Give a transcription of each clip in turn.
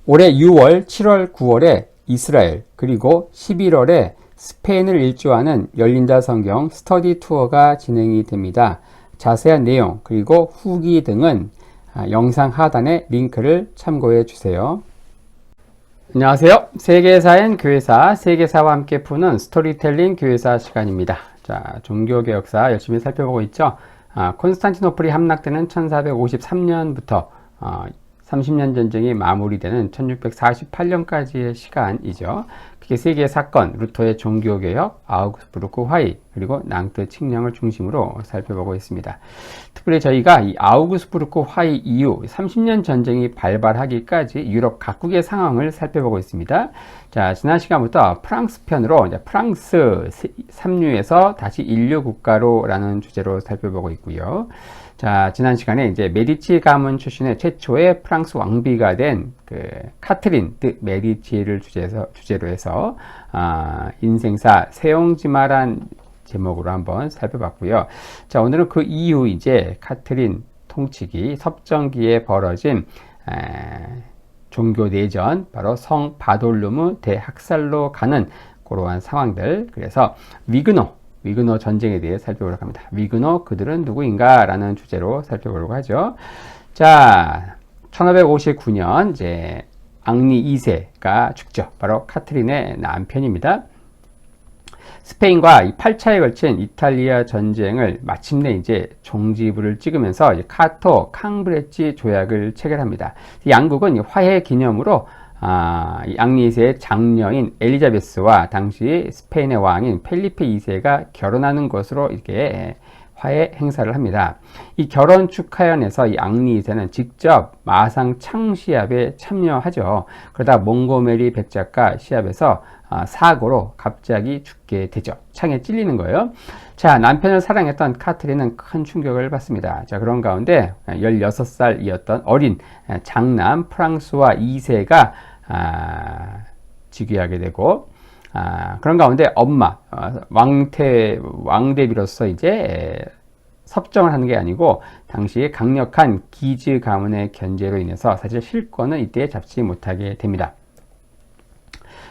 올해 6월, 7월, 9월에 이스라엘, 그리고 11월에 스페인을 일주하는 열린다 성경 스터디 투어가 진행이 됩니다. 자세한 내용, 그리고 후기 등은 영상 하단의 링크를 참고해 주세요. 안녕하세요. 세계사엔 교회사, 세계사와 함께 푸는 스토리텔링 교회사 시간입니다. 자, 종교개혁사 열심히 살펴보고 있죠. 콘스탄티노플이 함락되는 1453년부터 30년 전쟁이 마무리되는 1648년까지의 시간이죠. 그게 세 개의 사건, 루터의 종교개혁, 아우구스부르크 화의, 그리고 낭트 칙령을 중심으로 살펴보고 있습니다. 특별히 저희가 이 아우구스부르크 화의 이후 30년 전쟁이 발발하기까지 유럽 각국의 상황을 살펴보고 있습니다. 자, 지난 시간부터 프랑스 편으로 이제 프랑스 삼류에서 다시 인류 국가로라는 주제로 살펴보고 있고요. 자, 지난 시간에 이제 메디치 가문 출신의 최초의 프랑스 왕비가 된 그 카트린 드 메디치를 주제로 해서 인생사 세옹지마란 제목으로 한번 살펴봤고요. 자, 오늘은 그 이후 이제 카트린 통치기 섭정기에 벌어진 종교 내전, 바로 성 바돌루무 대학살로 가는 그러한 상황들, 그래서 위그노 전쟁에 대해 살펴보려고 합니다. 위그노, 그들은 누구인가? 라는 주제로 살펴보려고 하죠. 자, 1559년, 이제, 앙리 2세가 죽죠. 바로 카트린의 남편입니다. 스페인과 이 8차에 걸친 이탈리아 전쟁을 마침내 이제 종지부를 찍으면서 이제 카토 캉브레치 조약을 체결합니다. 양국은 화해 기념으로 이 앙리 2세의 장녀인 엘리자베스와 당시 스페인의 왕인 펠리페 2세가 결혼하는 것으로 이렇게 화해 행사를 합니다. 이 결혼 축하연에서 이 앙리 2세는 직접 마상창 시합에 참여하죠. 그러다 몽고메리 백작과 시합에서 사고로 갑자기 죽게 되죠. 창에 찔리는 거예요. 자, 남편을 사랑했던 카트린은 큰 충격을 받습니다. 자, 그런 가운데 16살이었던 어린 장남 프랑스와 2세가 즉위하게 되고, 그런 가운데 엄마, 왕대비로서 이제 섭정을 하는 게 아니고, 당시에 강력한 기즈 가문의 견제로 인해서 사실 실권은 이때 잡지 못하게 됩니다.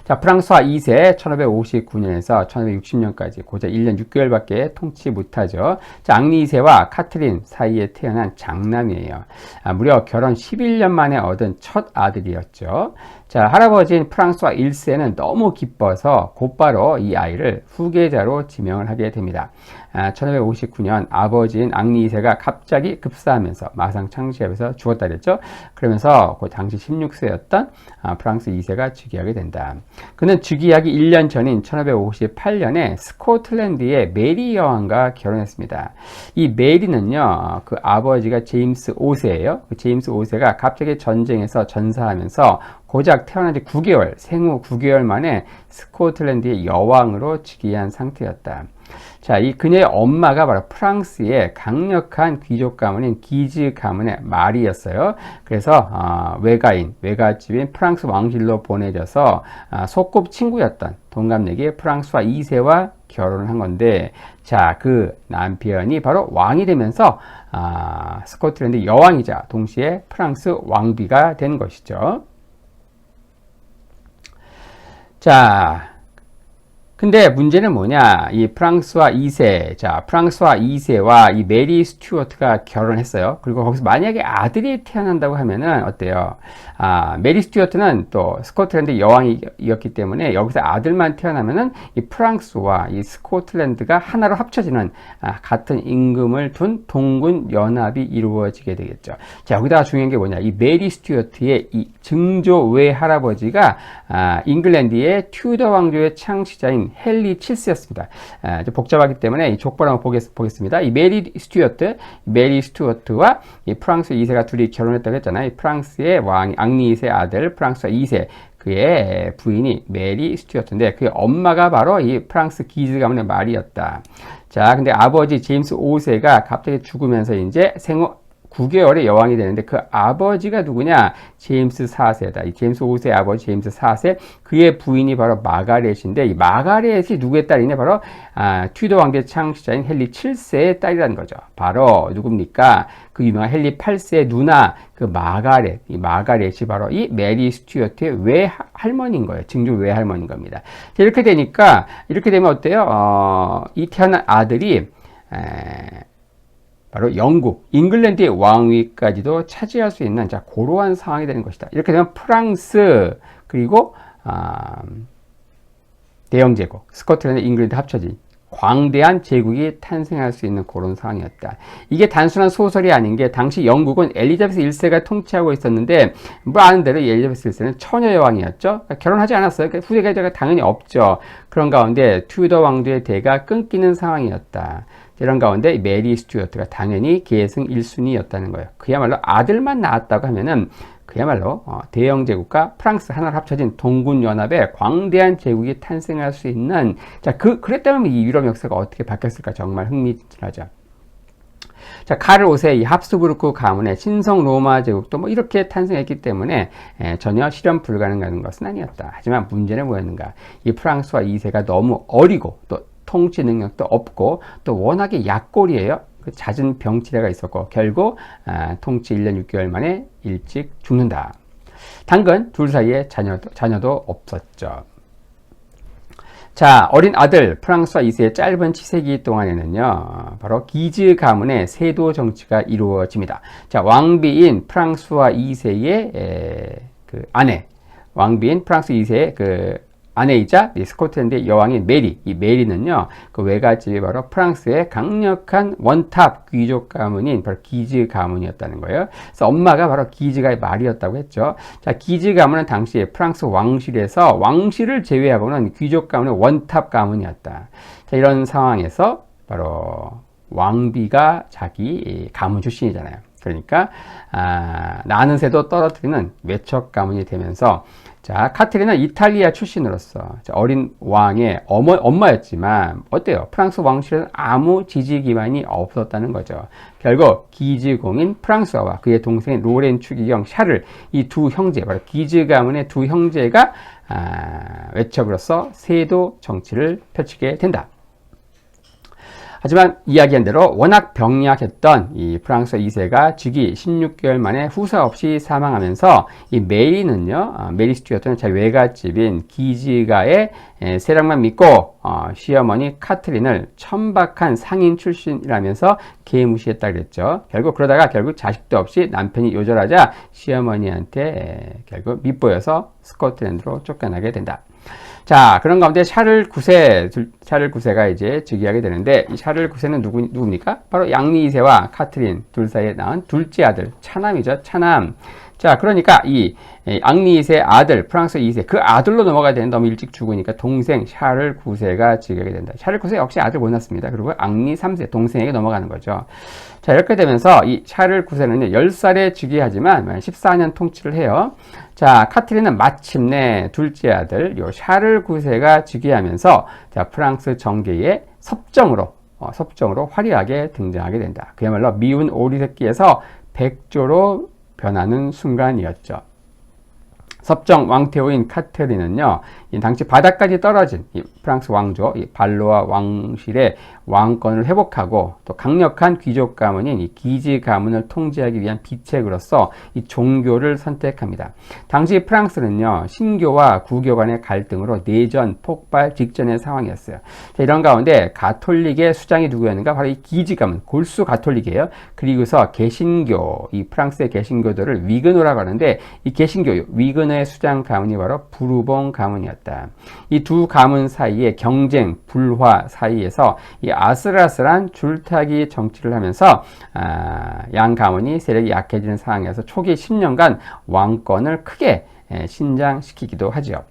자, 프랑스와 2세 1559년에서 1560년까지 고작 1년 6개월밖에 통치 못하죠. 자, 앙리 2세와 카트린 사이에 태어난 장남이에요. 무려 결혼 11년 만에 얻은 첫 아들이었죠. 자, 할아버지인 프랑스와 1세는 너무 기뻐서 곧바로 이 아이를 후계자로 지명을 하게 됩니다. 1559년 아버지인 앙리 2세가 갑자기 급사하면서 마상창 시합에서 죽었다 그랬죠. 그러면서 그 당시 16세였던 프랑스 2세가 즉위하게 된다. 그는 즉위하기 1년 전인 1558년에 스코틀랜드의 메리 여왕과 결혼했습니다. 이 메리는요, 그 아버지가 제임스 5세예요. 그 제임스 5세가 갑자기 전쟁에서 전사하면서 고작 태어난 지 9개월, 생후 9개월 만에 스코틀랜드의 여왕으로 즉위한 상태였다. 자, 이 그녀의 엄마가 바로 프랑스의 강력한 귀족 가문인 기즈 가문의 마리였어요. 그래서 외갓집인 프랑스 왕실로 보내져서 소꿉친구였던 동갑내기 프랑스와 2세와 결혼을 한 건데, 자, 그 남편이 바로 왕이 되면서 스코틀랜드 여왕이자 동시에 프랑스 왕비가 된 것이죠. 자, 근데 문제는 뭐냐? 이 프랑스와 2세, 자, 프랑스와 2세와 이 메리 스튜어트가 결혼했어요. 그리고 거기서 만약에 아들이 태어난다고 하면은 어때요? 메리 스튜어트는 또 스코틀랜드 여왕이었기 때문에 여기서 아들만 태어나면은 이 프랑스와 이 스코틀랜드가 하나로 합쳐지는 같은 임금을 둔 동군 연합이 이루어지게 되겠죠. 자, 여기다가 중요한 게 뭐냐? 이 메리 스튜어트의 이 증조 외할아버지가 잉글랜드의 튜더 왕조의 창시자인 헨리 7세였습니다. 좀 복잡하기 때문에 이 족보를 한번 보겠습니다. 이 메리 스튜어트와 이 프랑스 2세가 둘이 결혼했다고 했잖아요. 이 프랑스의 왕 앙리 2세 아들 프랑스와 2세, 그의 부인이 메리 스튜어트인데 그의 엄마가 바로 이 프랑스 기즈 가문의 마리였다. 자, 근데 아버지 제임스 5세가 갑자기 죽으면서 이제 생후 9개월의 여왕이 되는데 그 아버지가 누구냐? 제임스 4세다. 이 제임스 5세의 아버지 제임스 4세, 그의 부인이 바로 마가렛인데 이 마가렛이 누구의 딸이냐? 바로 튜더 왕조의 창시자인 헨리 7세의 딸이라는 거죠. 바로 누굽니까? 그 유명한 헨리 8세의 누나 그 마가렛, 이 마가렛이 바로 이 메리 스튜어트의 외할머니인 거예요. 증조 외할머니인 겁니다. 이렇게 되니까, 이렇게 되면 어때요? 이 태어난 아들이 바로 영국, 잉글랜드의 왕위까지도 차지할 수 있는 자, 고루한 상황이 되는 것이다. 이렇게 되면 프랑스, 그리고 대영제국, 스코틀랜드, 잉글랜드 합쳐진 광대한 제국이 탄생할 수 있는 그런 상황이었다. 이게 단순한 소설이 아닌 게 당시 영국은 엘리자베스 1세가 통치하고 있었는데 뭐 아는 대로 엘리자베스 1세는 처녀 여왕이었죠. 그러니까 결혼하지 않았어요. 그러니까 후계자가 당연히 없죠. 그런 가운데 튜더 왕조의 대가 끊기는 상황이었다. 이런 가운데 메리 스튜어트가 당연히 계승 1순위였다는 거예요. 그야말로 아들만 낳았다고 하면은 그야말로 대영 제국과 프랑스 하나로 합쳐진 동군 연합의 광대한 제국이 탄생할 수 있는, 자, 그랬다면 이 유럽 역사가 어떻게 바뀌었을까 정말 흥미진진하죠. 자, 카를 5세 이 합스부르크 가문의 신성 로마 제국도 뭐 이렇게 탄생했기 때문에 전혀 실현 불가능한 것은 아니었다. 하지만 문제는 뭐였는가? 이 프랑스와 2세가 너무 어리고 또 통치 능력도 없고 또 워낙에 약골이에요. 잦은 병치레가 있었고 결국 통치 1년 6개월 만에 일찍 죽는다. 당근 둘 사이에 자녀도 없었죠. 자, 어린 아들 프랑스와 2세의 짧은 치세기 동안에는요, 바로 기즈 가문의 세도 정치가 이루어집니다. 자, 왕비인 프랑스와 2세의 그 아내, 왕비인 프랑스 2세의 그 아내이자 스코틀랜드의 여왕인 메리, 이 메리는요, 그 외갓집이 바로 프랑스의 강력한 원탑 귀족 가문인 바로 기즈 가문이었다는 거예요. 그래서 엄마가 바로 기즈가 말이었다고 했죠. 자, 기즈 가문은 당시 프랑스 왕실에서 왕실을 제외하고는 귀족 가문의 원탑 가문이었다. 자, 이런 상황에서 바로 왕비가 자기 가문 출신이잖아요. 그러니까 나는 새도 떨어뜨리는 외척 가문이 되면서, 자, 카트리는 이탈리아 출신으로서 어린 왕의 엄마였지만 어때요? 프랑스 왕실에는 아무 지지 기반이 없었다는 거죠. 결국 기즈공인 프랑스와와 그의 동생인 로렌 추기경 샤를, 이 두 형제, 바로 기즈 가문의 두 형제가 외척으로서 세도 정치를 펼치게 된다. 하지만 이야기한 대로 워낙 병약했던 이 프랑스 2세가 즉위 16개월 만에 후사 없이 사망하면서 이 메리는요, 메리 스튜어트는 자기 외갓집인 기즈가의 세력만 믿고 시어머니 카트린을 천박한 상인 출신이라면서 개무시했다 그랬죠. 결국 자식도 없이 남편이 요절하자 시어머니한테 결국 밉보여서 스코틀랜드로 쫓겨나게 된다. 자, 그런 가운데 샤를 9세가 이제 즉위하게 되는데, 이 샤를 9세는 누굽니까? 바로 양리 2세와 카트린 둘 사이에 낳은 둘째 아들, 차남이죠, 차남. 자, 그러니까 이 앙리 2세 아들, 프랑스 2세, 그 아들로 넘어가야 되는데 너무 일찍 죽으니까 동생 샤를 9세가 즉위하게 된다. 샤를 9세 역시 아들 못 낳습니다. 그리고 앙리 3세, 동생에게 넘어가는 거죠. 자, 이렇게 되면서 이 샤를 9세는 10살에 즉위하지만 14년 통치를 해요. 자, 카트린은 마침내 둘째 아들, 요 샤를 9세가 즉위하면서 자, 프랑스 정계의 섭정으로 화려하게 등장하게 된다. 그야말로 미운 오리 새끼에서 백조로 변하는 순간이었죠. 섭정 왕태호인 카테린은요, 이 당시 바닥까지 떨어진 이 프랑스 왕조, 이 발로아 왕실의 왕권을 회복하고 또 강력한 귀족 가문인 이 기즈 가문을 통제하기 위한 비책으로서 이 종교를 선택합니다. 당시 프랑스는요, 신교와 구교 간의 갈등으로 내전 폭발 직전의 상황이었어요. 자, 이런 가운데 가톨릭의 수장이 누구였는가? 바로 이 기즈 가문, 골수 가톨릭이에요. 그리고서 개신교, 이 프랑스의 개신교도를 위그노라고 하는데, 이 개신교 위그노의 수장 가문이 바로 부르봉 가문이었다. 이 두 가문 사이의 경쟁, 불화 사이에서 이 아슬아슬한 줄타기 정치를 하면서 양 가문이 세력이 약해지는 상황에서 초기 10년간 왕권을 크게 신장시키기도 하죠.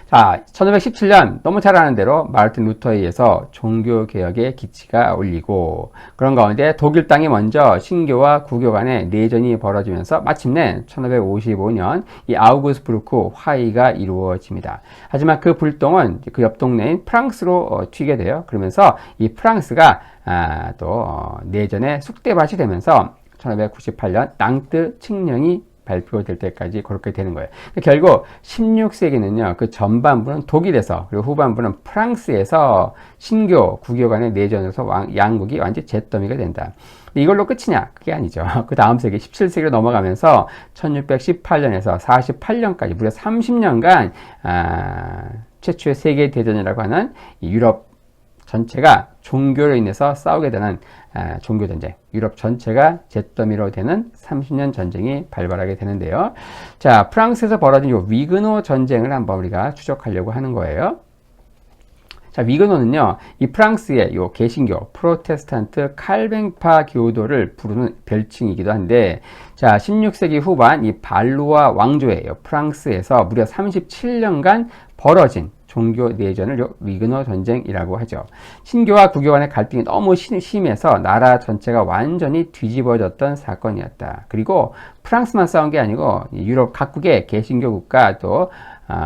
자, 1517년 너무 잘 아는 대로 마르틴 루터에 의해서 종교개혁의 기치가 올리고, 그런 가운데 독일 땅이 먼저 신교와 구교 간의 내전이 벌어지면서 마침내 1555년 이 아우구스부르크 화의가 이루어집니다. 하지만 그 불똥은 그 옆 동네인 프랑스로 튀게 돼요. 그러면서 이 프랑스가 내전의 쑥대밭이 되면서 1598년 낭뜨 칙령이 발표될 때까지 그렇게 되는 거예요. 결국 16세기는요, 그 전반부는 독일에서, 그리고 후반부는 프랑스에서 신교, 구교 간의 내전에서 양국이 완전히 잿더미가 된다. 이걸로 끝이냐? 그게 아니죠. 그 다음 세기 17세기로 넘어가면서 1618년에서 48년까지 무려 30년간 최초의 세계대전이라고 하는 유럽 전체가 종교로 인해서 싸우게 되는 종교전쟁, 유럽 전체가 잿더미로 되는 30년 전쟁이 발발하게 되는데요. 자, 프랑스에서 벌어진 이 위그노 전쟁을 한번 우리가 추적하려고 하는 거예요. 자, 위그노는요, 이 프랑스의 요 개신교, 프로테스탄트 칼뱅파 교도를 부르는 별칭이기도 한데, 자, 16세기 후반 이 발루아 왕조의 프랑스에서 무려 37년간 벌어진 종교 내전을 위그노 전쟁이라고 하죠. 신교와 구교 간의 갈등이 너무 심해서 나라 전체가 완전히 뒤집어졌던 사건이었다. 그리고 프랑스만 싸운 게 아니고 유럽 각국의 개신교 국가 또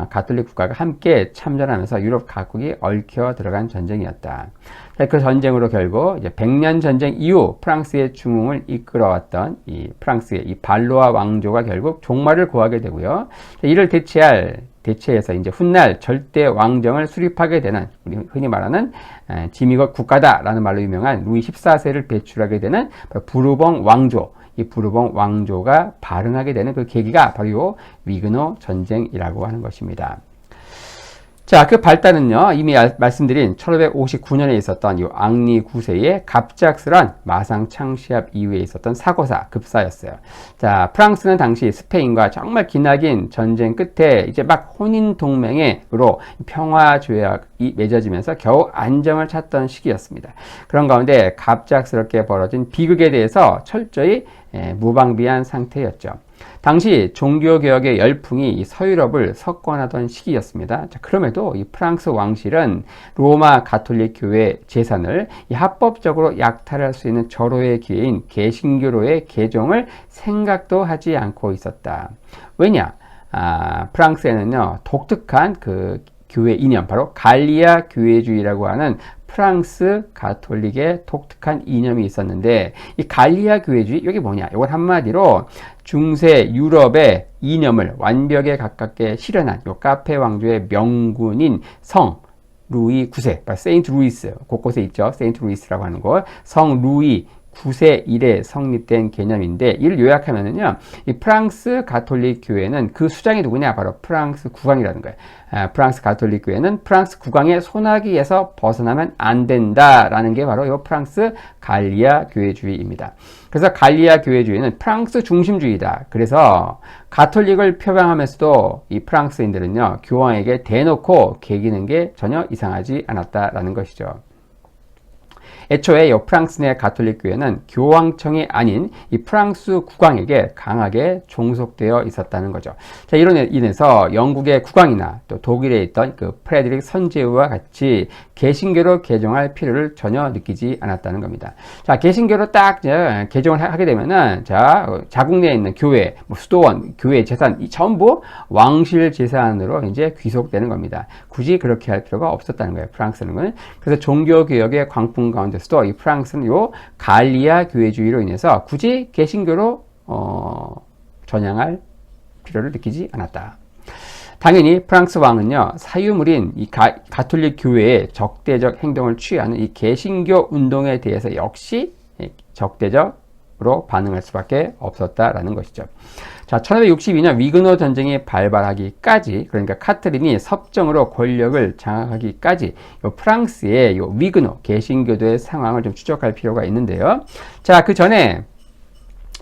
가톨릭 국가가 함께 참전하면서 유럽 각국이 얽혀 들어간 전쟁이었다. 그 전쟁으로 결국 이제 100년 전쟁 이후 프랑스의 중흥을 이끌어왔던 이 프랑스의 이 발로아 왕조가 결국 종말을 고하게 되고요. 이를 대체해서 이제 훗날 절대 왕정을 수립하게 되는, 우리 흔히 말하는 지미국 국가다라는 말로 유명한 루이 14세를 배출하게 되는 부르봉 왕조, 이 부르봉 왕조가 발흥하게 되는 그 계기가 바로 이 위그노 전쟁이라고 하는 것입니다. 자, 그 발단은요, 이미 말씀드린 1559년에 있었던 이 앙리 9세의 갑작스런 마상 창시합 이후에 있었던 사고사, 급사였어요. 자, 프랑스는 당시 스페인과 정말 기나긴 전쟁 끝에 이제 막 혼인 동맹으로 평화 조약이 맺어지면서 겨우 안정을 찾던 시기였습니다. 그런 가운데 갑작스럽게 벌어진 비극에 대해서 철저히 무방비한 상태였죠. 당시 종교개혁의 열풍이 서유럽을 석권하던 시기였습니다. 자, 그럼에도 이 프랑스 왕실은 로마 가톨릭 교회 재산을 합법적으로 약탈할 수 있는 절호의 기회인 개신교로의 개종을 생각도 하지 않고 있었다. 왜냐? 프랑스에는요, 독특한 그 교회 이념, 바로 갈리아 교회주의라고 하는 프랑스 가톨릭의 독특한 이념이 있었는데, 이 갈리아 교회주의, 이게 뭐냐? 이건 한마디로 중세 유럽의 이념을 완벽에 가깝게 실현한 요 카페 왕조의 명군인 성 루이 9세, 세인트 루이스, 곳곳에 있죠. 세인트 루이스라고 하는 곳, 성 루이 9세 이래 성립된 개념인데, 이를 요약하면은요, 이 프랑스 가톨릭 교회는 그 수장이 누구냐? 바로 프랑스 국왕이라는 거예요. 프랑스 가톨릭 교회는 프랑스 국왕의 손아귀에서 벗어나면 안 된다라는 게 바로 이 프랑스 갈리아 교회주의입니다. 그래서 갈리아 교회주의는 프랑스 중심주의다. 그래서 가톨릭을 표방하면서도 이 프랑스인들은요, 교황에게 대놓고 개기는 게 전혀 이상하지 않았다라는 것이죠. 애초에 이 프랑스 내 가톨릭 교회는 교황청이 아닌 이 프랑스 국왕에게 강하게 종속되어 있었다는 거죠. 자, 이로 인해서 영국의 국왕이나 또 독일에 있던 그 프레드릭 선제후와 같이 개신교로 개종할 필요를 전혀 느끼지 않았다는 겁니다. 자, 개신교로 딱 개종을 하게 되면은, 자, 자국 내에 있는 교회, 수도원, 교회 재산, 이 전부 왕실 재산으로 이제 귀속되는 겁니다. 굳이 그렇게 할 필요가 없었다는 거예요, 프랑스는. 그래서 종교개혁의 광풍 가운데서도 이 프랑스는 요 갈리아 교회주의로 인해서 굳이 개신교로 전향할 필요를 느끼지 않았다. 당연히 프랑스 왕은요, 사유물인 이 가톨릭 교회의 적대적 행동을 취하는 이 개신교 운동에 대해서 역시 적대적으로 반응할 수밖에 없었다라는 것이죠. 자, 1562년 위그노 전쟁이 발발하기까지, 그러니까 카트린이 섭정으로 권력을 장악하기까지 요 프랑스의 요 위그노 개신교도의 상황을 좀 추적할 필요가 있는데요. 자, 그 전에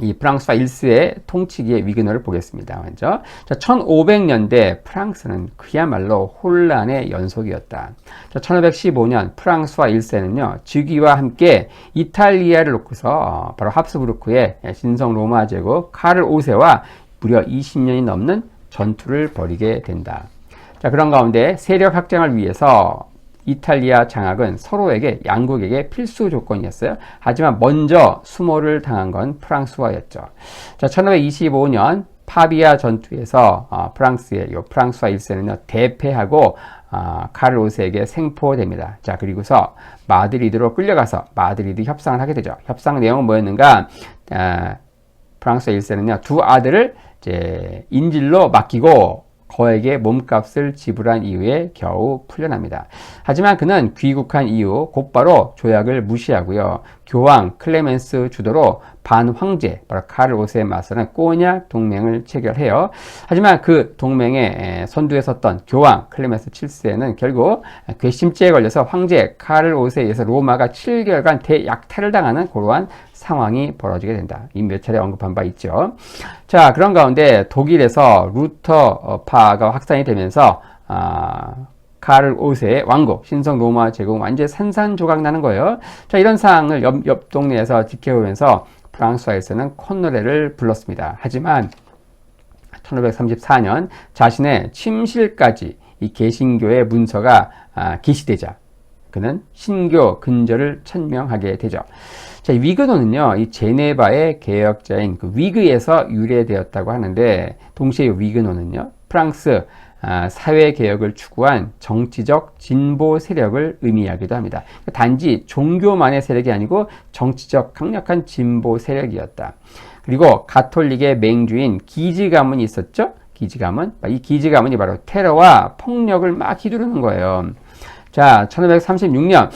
이 프랑스와 1세의 통치기의 위그노를 보겠습니다. 먼저, 자, 1500년대 프랑스는 그야말로 혼란의 연속이었다. 자, 1515년 프랑스와 1세는요, 즉위와 함께 이탈리아를 놓고서 바로 합스부르크의 신성 로마 제국 카를 5세와 무려 20년이 넘는 전투를 벌이게 된다. 자, 그런 가운데 세력 확장을 위해서 이탈리아 장악은 서로에게, 양국에게 필수 조건이었어요. 하지만 먼저 수모를 당한 건 프랑스와였죠. 자, 1525년 파비아 전투에서 프랑스와 1세는요, 대패하고 카를 5세에게 생포됩니다. 자, 그리고서 마드리드로 끌려가서 마드리드 협상을 하게 되죠. 협상 내용은 뭐였는가? 프랑스 1세는요, 두 아들을 이제 인질로 맡기고 거액의 몸값을 지불한 이후에 겨우 풀려납니다. 하지만 그는 귀국한 이후 곧바로 조약을 무시하고요. 교황 클레멘스 주도로 반황제, 바로 카를 5세에 맞서는 꼬냑 동맹을 체결해요. 하지만 그 동맹의 선두에 섰던 교황 클레멘스 7세는 결국 괘씸죄에 걸려서 황제 카를 5세에 의해서 로마가 7개월간 대약탈을 당하는 그러한 상황이 벌어지게 된다. 이미 몇 차례 언급한 바 있죠. 자, 그런 가운데 독일에서 루터파가 확산이 되면서 카를 5세의 왕국, 신성 로마 제국은 완전히 산산조각 나는 거예요. 자, 이런 상황을 옆 동네에서 지켜보면서 프랑스와에서는 콧노래를 불렀습니다. 하지만 1534년 자신의 침실까지 이 개신교의 문서가 게시되자 그는 신교 근절을 천명하게 되죠. 자, 이 위그노는요, 이 제네바의 개혁자인 그 위그에서 유래되었다고 하는데, 동시에 위그노는요, 프랑스 사회 개혁을 추구한 정치적 진보 세력을 의미하기도 합니다. 단지 종교만의 세력이 아니고 정치적 강력한 진보 세력이었다. 그리고 가톨릭의 맹주인 기지 가문이 있었죠. 기지 가문. 이 기지 가문이 바로 테러와 폭력을 막 휘두르는 거예요. 자, 1536년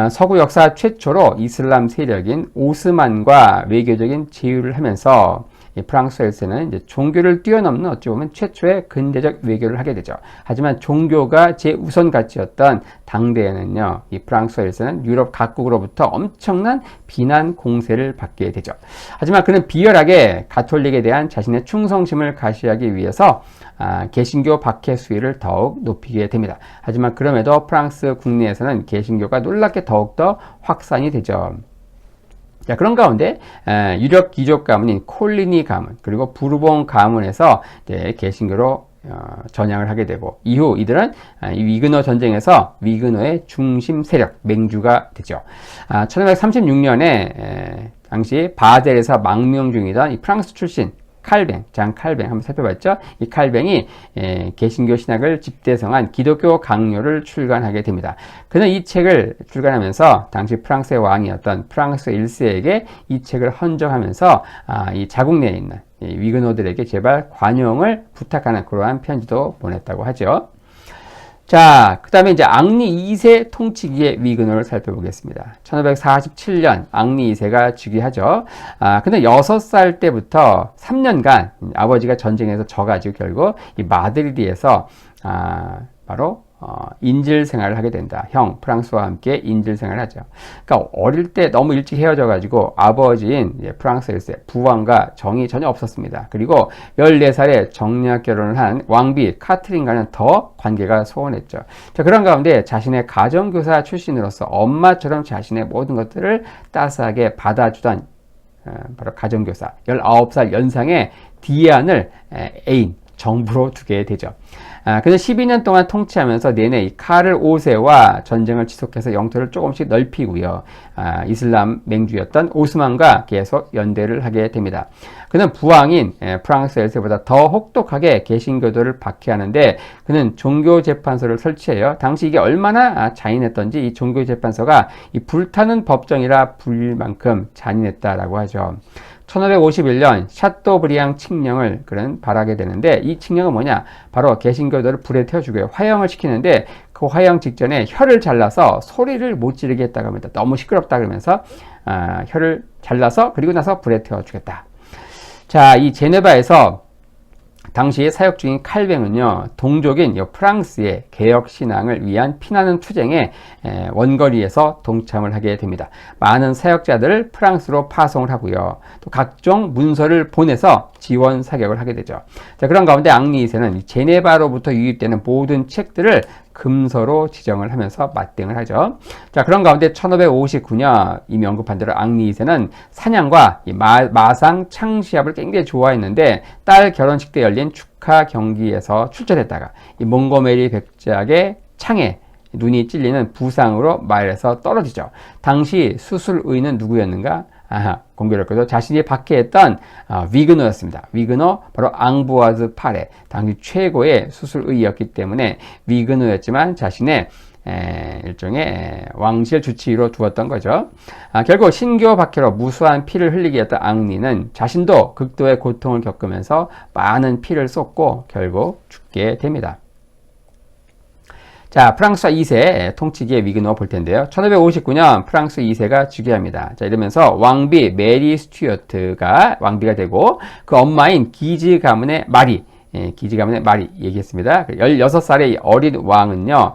서구 역사 최초로 이슬람 세력인 오스만과 외교적인 제휴를 하면서 프랑스 1세는 이제 종교를 뛰어넘는 어찌 보면 최초의 근대적 외교를 하게 되죠. 하지만 종교가 제우선 가치였던 당대에는요, 이 프랑스 1세는 유럽 각국으로부터 엄청난 비난 공세를 받게 되죠. 하지만 그는 비열하게 가톨릭에 대한 자신의 충성심을 가시하기 위해서 개신교 박해 수위를 더욱 높이게 됩니다. 하지만 그럼에도 프랑스 국내에서는 개신교가 놀랍게 더욱더 확산이 되죠. 자, 그런 가운데 유력 귀족 가문인 콜리니 가문 그리고 부르봉 가문에서 이제 개신교로 전향을 하게 되고, 이후 이들은 이 위그노 전쟁에서 위그노의 중심 세력 맹주가 되죠. 1536년에 당시 바젤에서 망명 중이던 이 프랑스 출신 칼뱅, 장 칼뱅 한번 살펴봤죠. 이 칼뱅이 개신교 신학을 집대성한 기독교 강요를 출간하게 됩니다. 그는 이 책을 출간하면서 당시 프랑스의 왕이었던 프랑스 1세에게 이 책을 헌정하면서 이 자국 내에 있는 이 위그노들에게 제발 관용을 부탁하는 그러한 편지도 보냈다고 하죠. 자, 그 다음에 이제 앙리 2세 통치기의 위그노를 살펴보겠습니다. 1547년 앙리 2세가 즉위하죠. 근데 6살 때부터 3년간 아버지가 전쟁에서 져가지고 결국 이 마드리드에서 바로 인질 생활을 하게 된다. 형 프랑스와 함께 인질 생활을 하죠. 그러니까 어릴 때 너무 일찍 헤어져 가지고 아버지인 프랑스 1세 부왕과 정이 전혀 없었습니다. 그리고 14살에 정략 결혼을 한 왕비 카트린과는 더 관계가 소원했죠. 자, 그런 가운데 자신의 가정교사 출신으로서 엄마처럼 자신의 모든 것들을 따스하게 받아주던 바로 가정교사 19살 연상의 디안을 애인 정부로 두게 되죠. 그래서 12년 동안 통치하면서 내내 이 카를 5세와 전쟁을 지속해서 영토를 조금씩 넓히고요. 이슬람 맹주였던 오스만과 계속 연대를 하게 됩니다. 그는 부왕인 프랑스 1세보다 더 혹독하게 개신교도를 박해하는데, 그는 종교재판소를 설치해요. 당시 이게 얼마나 잔인했던지 이 종교재판소가 이 불타는 법정이라 불릴 만큼 잔인했다라고 하죠. 1551년 샤토브리앙 칙령을 그는 발하게 되는데, 이 칙령은 뭐냐? 바로 개신교도를 불에 태워주고요. 화형을 시키는데 그 화형 직전에 혀를 잘라서 소리를 못 지르게 했다고 합니다. 너무 시끄럽다 그러면서 혀를 잘라서 그리고 나서 불에 태워주겠다. 자, 이 제네바에서 당시 사역 중인 칼뱅은요, 동족인 프랑스의 개혁 신앙을 위한 피나는 투쟁에 원거리에서 동참을 하게 됩니다. 많은 사역자들을 프랑스로 파송을 하고요. 또 각종 문서를 보내서 지원 사격을 하게 되죠. 자, 그런 가운데 앙리 2세는 제네바로부터 유입되는 모든 책들을 금서로 지정을 하면서 맞대응을 하죠. 자, 그런 가운데 1559년 이미 언급한 대로 앙리 2세는 사냥과 이 마상 창시합을 굉장히 좋아했는데, 딸 결혼식 때 열린 축하 경기에서 출전했다가 이 몽고메리 백작의 창에 눈이 찔리는 부상으로 말에서 떨어지죠. 당시 수술 의는 누구였는가? 공교롭게도 자신이 박해했던 위그노였습니다. 위그노 바로 앙부아즈 파레 당시 최고의 수술의였기 때문에 위그노였지만 자신의 일종의 왕실 주치의로 두었던 거죠. 결국 신교 박해로 무수한 피를 흘리게 했던 앙리는 자신도 극도의 고통을 겪으면서 많은 피를 쏟고 결국 죽게 됩니다. 자, 프랑스와 2세 통치기의 위그노 볼 텐데요. 1559년 프랑스 2세가 즉위합니다. 자, 이러면서 왕비 메리 스튜어트가 왕비가 되고 그 엄마인 기즈 가문의 마리, 기즈 가문의 마리 얘기했습니다. 16살의 어린 왕은요,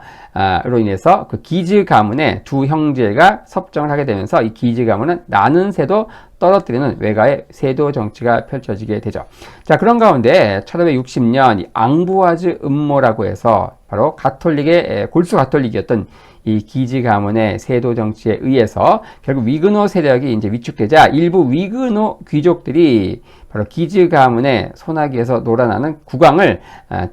로 인해서 그 기즈 가문의 두 형제가 섭정을 하게 되면서 이 기즈 가문은 나는 새도 떨어뜨리는 외가의 세도 정치가 펼쳐지게 되죠. 자, 그런 가운데 1560년 이 앙부아즈 음모라고 해서 바로 가톨릭의 골수 가톨릭이었던 이 기즈 가문의 세도 정치에 의해서 결국 위그노 세력이 이제 위축되자 일부 위그노 귀족들이 바로 기즈 가문의 소나기에서 놀아나는 국왕을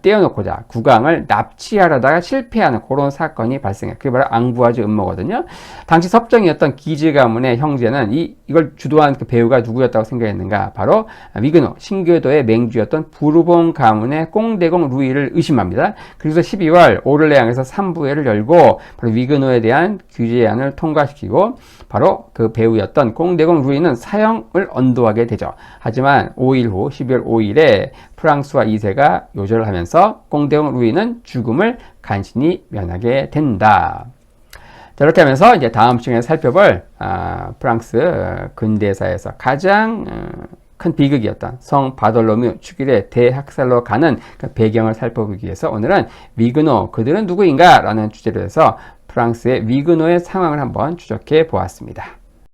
떼어놓고자 국왕을 납치하려다가 실패하는 그런 사건이 발생해요. 그게 바로 앙부아즈 음모거든요. 당시 섭정이었던 기즈 가문의 형제는 이걸 주도한 그 배우가 누구였다고 생각했는가? 바로 위그노 신교도의 맹주였던 부르봉 가문의 꽁대공 루이를 의심합니다. 그래서 12월 오를레앙에서 3부회를 열고 바로 위그노에 대한 규제안을 통과시키고 바로 그 배우였던 꽁대공 루이는 사형을 언도하게 되죠. 하지만 5일 후 12월 5일에 프랑스와 2세가 요절을 하면서 꽁대공 루이는 죽음을 간신히 면하게 된다. 자, 이렇게 하면서 이제 다음 시간에 살펴볼 프랑스 근대사에서 가장 큰 비극이었던 성 바돌로뮤 축일의 대학살로 가는 그 배경을 살펴보기 위해서 오늘은 위그노 그들은 누구인가 라는 주제로 해서 프랑스의 위그노의 상황을 한번 추적해 보았습니다.